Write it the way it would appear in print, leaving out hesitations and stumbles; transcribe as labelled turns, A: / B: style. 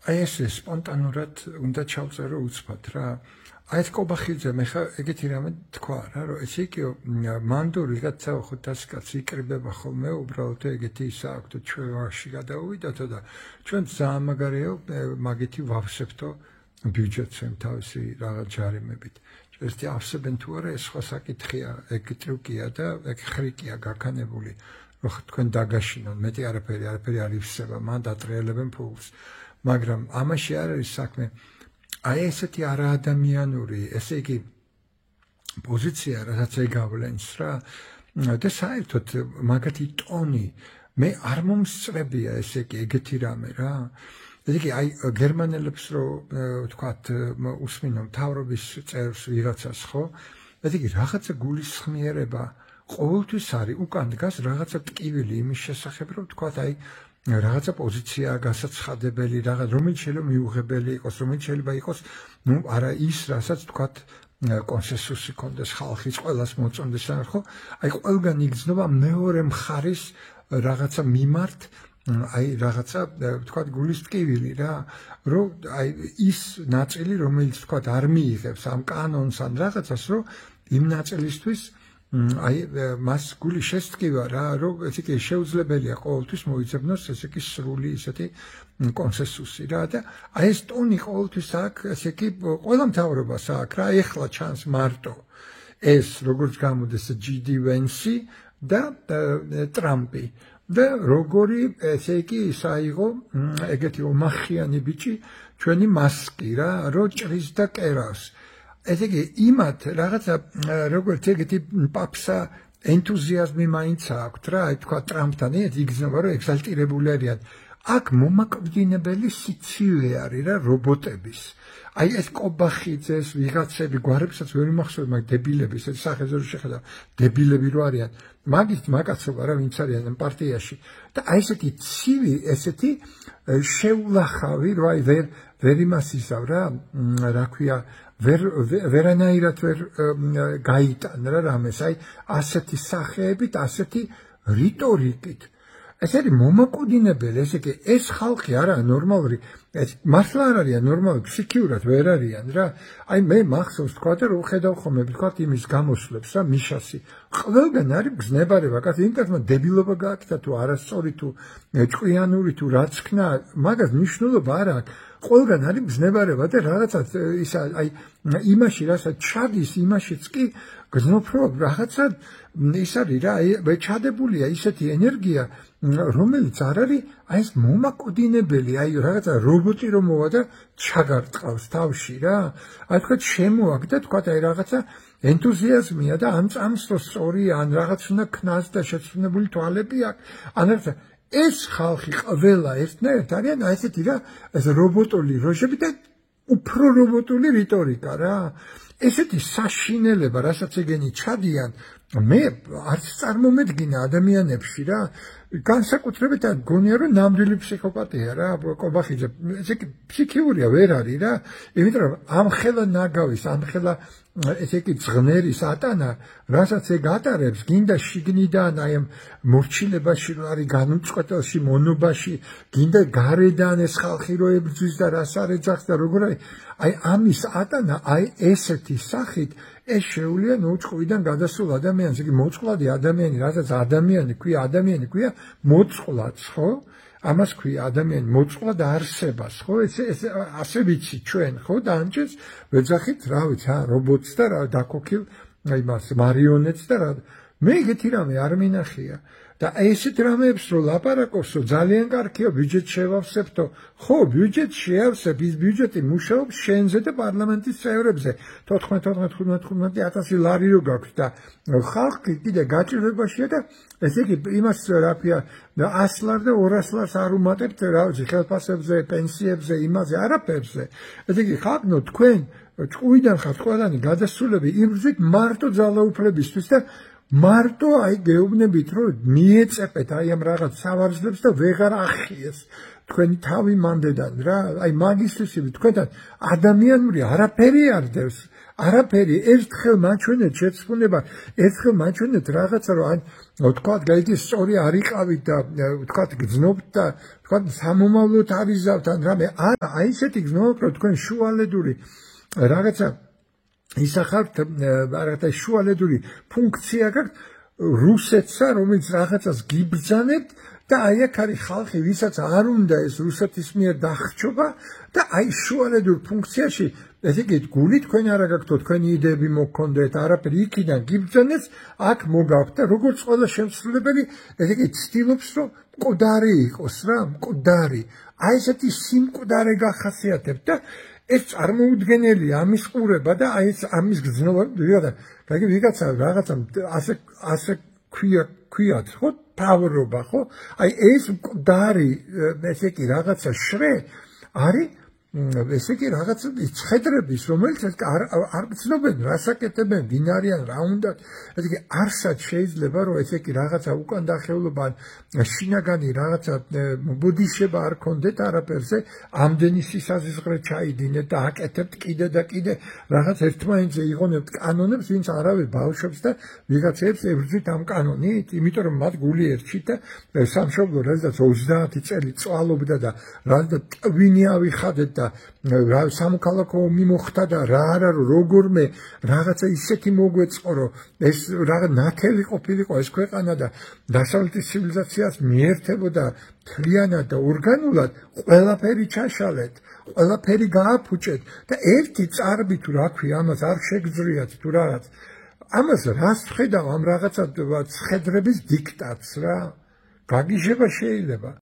A: აი ეს სპონტანურად უნდა ჩავწერო უცბად რა. აი ეს კობახიძე მე ხა ეგეთი რამე თქვა რა, რომ ესე იგივე მანდ ვიღაცა 500 კაცი იკრიბება ხოლმე, უბრალოდ ეგეთი ისა აქვს ჩვენ ვაში გადავიდათო და ჩვენ ძალიან მაგარია მაგეთი ვავსებთო ბიუჯეტს თავისი რაღაც ჯარიმებით. ერთი ავსებენ თუ არა ეს სხვა საკითხია, ეგ ტრიკია და ეგ ხრიკია გაქანებული, რომ თქვენ დაგაშინონ, მეტი არაფერი არ იფსება, მან დატრიალებენ ფულს. მაგრამ ამაში არ არის საქმე. აი ესეთი არაადამიანური, ესე იგი პოზიცია, რაც ეგავლენს რა. და საერთოდ მაგათი ტონი მე არ მომსწრებია ესე იგი ეგეთი რამე რა. ესე იგი აი გერმანელებს რო ვთქვათ უსმინო მთავრობის წევრს ვიღაცას ხო? ესე იგი რაღაცა გულისხმიერება ყოველთვის არის უკან დგას რაღაცა ტკივილი იმის შესახებ რომ ვთქვათ აი რაღაცა პოზიცია გასაცხადებელი რაღაც რომელიც შეიძლება მიუღებელი იყოს რომელიც შეიძლება იყოს ნუ არა ის რასაც ვთქვათ კონსენსუსი კონდეს ხალხის ყველას მოწონდეს რა ხო აი ყველგან იგრძნობა მეორე მხარის რაღაცა მიმართ აი რაღაცა ვთქვათ გულის ტკივილი რა რომ აი ის ნაწილი რომელიც ვთქვათ არ მიიღებს ამ კანონს ან რაღაცას რომ იმ ნაწილისთვის აი მას გული შესტკივა რა რომ ესე იგი შეუძლებელია ყოველთვის მოიძებნოს ესე იგი სრული ისეთი კონსენსუსი რა და აი ეს ტონი ყოველთვის აქვს ესე იგი ყველა მთავრობას აქვს რა ეხლა ჩანს მარტო ეს როგორც გამოდის GD Vance და ტრამპი და როგორი ესე იგი საიღო ეგეთი ომახიანი ბიჭი ჩვენი მასკი რა რომ ჭრის და კერავს ესე იგი იმათ რაღაცა როგორც ეგეთი პაპსა ენთუზიაზმი მაინც აქვს რა აი თქვა ტრამპთან იგრძნობა რომ ეგზალტირებული არიან აქ მომაკვდინებელი სიცივე არის რა რობოტების აი ეს კობახიძეს ვიღაცები გვარებსაც ვერ მახსოვს მაგ დებილების ეს სახეზე რო შეხედა დებილები რო არიან მაგაცობა რა ვინც არიან ამ პარტიაში და აი ესეთი ცივი ესეთი შეულახავი რო აი ვერ იმას ისავ რა ქვია ვერანაირად ვერ გაიტან რა რამეს აი ასეთი სახეებით ასეთი რიტორიკით ეს არის მომაკვდინებელი ესე იგი ეს ხალხი არა ნორმალური ეს მართლა არ არიან ნორმალური ფსიქიურად ვერ არიან რა აი მე მახსოვს თქვა და რო ხედავ ხოლმე თქვა იმის გამოსვლებს რა მიშასი ყველგან არის გზნებარება კაცი იმ კაცმა დებილობა გააკეთა თუ არასწორი თუ ჭკვიანური თუ რაც ქნა მაგას მნიშვნელობა არ აქვს ყველგან არის გზნებარება და რაღაცა ისა აი იმაში რასაც ჩადის იმაშიც კი გზნობ რომ რაღაცა ის არის რა აი ჩადებულია ისეთი ენერგია რომელიც არ არის აი ეს მომაკვდინებელი აი რაღაცა რობოტი რომ მოვა და ჩაგარტყავს თავში რა აი თქვა შემოაგდა თქვა აი რაღაცა ენთუზიაზმია და ან წამსწრო სწორია ან რაღაც უნდა ქნას და შეცვლებული თვალები აქვს ან რაღაცა ეს ხალხი ყველა ერთნაირად არიან აი ესეთი რა ეს რობოტული როჟები და უფრო რობოტული რიტორიკა რა ესეთი საშინელება რასაც ეგენი ჩადიან მე არც წარმომედგინა ადამიანებში რა განსაკუთრებით გონია რომ ნამდვილი ფსიქოპატია რა კობახიძე ესე იგი ფსიქიურია ვერ არის რა იმიტომ რომ ამ ხელა ნაგავის ამ ხელა ესე იგი ძღნერის ატანა რასაც ეგ ატარებს გინდა შიგნიდან აი ამ მორჩილებაში რო არის განუწყვეტელში მონობაში გინდა გარედან ეს ხალხი რო ებრძვის და რას არ ეძახს და როგორ არის აი ამის ატანა აი ესეთი სახით ეს შეუძლია მოწყვლიდან გადასულ ადამიანს იგი მოწყვლადი ადამიანი რასაც ადამიანი ქვია მოწყვლად ხო ამას ქვია ადამიანი მოწყვლად არსებას ხო ეს ასე ვიცი ჩვენ ხო და ანჩეს ვეძახით რა ვიცი რობოტს და რა დაკოქილ აი მას მარიონეტს და რა მე ეგეთი რამე არ მინახია და ესეთ რამეებს რო ლაპარაკობს ძალიან კარგია ბიუჯეტ შევავსებთო ხო ბიუჯეტ შეავსებ ის ბიუჯეტი მუშაობს შენზე და პარლამენტის წევრებზე 15,000 ლარი რო გაქვს და ხალხი კიდე გაჭირებაშია და ესე იგი იმას რა ქვია 100 ლარ და 200 ლარს არ უმატებთ რა ვიცი ხელფასებზე პენსიებზე იმაზე არაფერზე ესე იგი ხალხო თქვენ ჭუიდან ხართ ყველანი გადასულები იმ გზით მარტო ძალაუფლებისთვის და მარტო აი გეუბნებით რომ მიეწეპეთ აი ამ რაღაც სავარძლებს და ვეღარ ახიეს თქვენი თავი მანდედან რა აი მაგისთვის თქვენთან ადამიანური არაფერი არ დევს არაფერი ერთხელ მაჩვენეთ შეცვლინება ერთხელ მაჩვენეთ რაღაცა რომ თქვა გაიგე სწორი არ იყავით და თქვა გძნობთ და თქვა სამომავლოდ არიზავთ ან რამე აი ესეთი გძნობთ რომ თქვენ შუალედური რაღაცა ისახავთ რაღაცა შუალედური ფუნქცია გაქვთ რუსეთსა რომელიც რაღაცას გიბრძანებთ და აი აქ არის ხალხი ვისაც არ უნდა ეს რუსეთის მიერ დახრჩობა და აი შუალედურ ფუნქციაში ესე იგი გული თქვენ არ გაქვთ თქვენი იდეები მოგქონდეთ არაფერი იქიდან გიბრძანეთ აქ მოგაქვთ და როგორც ყველა შემსრულებელი ესე იგი ცდილობს რომ მკვდარი იყოს რა მკვდარი აი ესეთი სიმკვდარე გახასიათებთ და ეს წარმოუდგენელია ამის ყურება და აი ეს ამის გზნობა ვიღაცა რაღაცა ასე ქვიათ ხო თავრობა ხო აი ეს მკვდარი ესე იგი რაღაცა შრე არის ესე იგი რაღაცა ცხედრების რომელიც არ ცნობენ რას აკეთებენ ვინ არიან რა უნდა ესე იგი არსად შეიძლება რომ ესე იგი რაღაცა უკან დახევლობა შინაგანი რაღაცა ბუდიშება არ კონდეთ არაფერზე ამდენი სისაზღვრე ჩაიდინეთ და აკეთებთ კიდე და კიდე რაღაც ერთმანეთზე იღონებთ კანონებს ვინც არავე ბავშვებს და ვიღაცებს ებრძვით ამ კანონით იმიტომ რომ მათ გული ერჩით და სამშობლო რადგან 30 წელი წვალობდა და რადგან ტვინი ავიხადეთ და სამოქალაქო მიმოხდა და რა არა როგორმე რაღაცა ისეთი მოგვეწყო რომ ეს რაღაც ნათელი ყოფილიყო ეს ქვეყანა და დასავლეთის ცივილიზაციას მიერთებოდა მთლიანად და ორგანულად ყველაფერი ჩაშალეთ ყველაფერი გააფუჭეთ და ერთი წარბი თუ რა ქვია ამას არ შეგძრიათ თუ რაღაც ამას რას ხედავ ამ რაღაცა ცხედრების დიქტატს რა გაგიჟება შეიძლება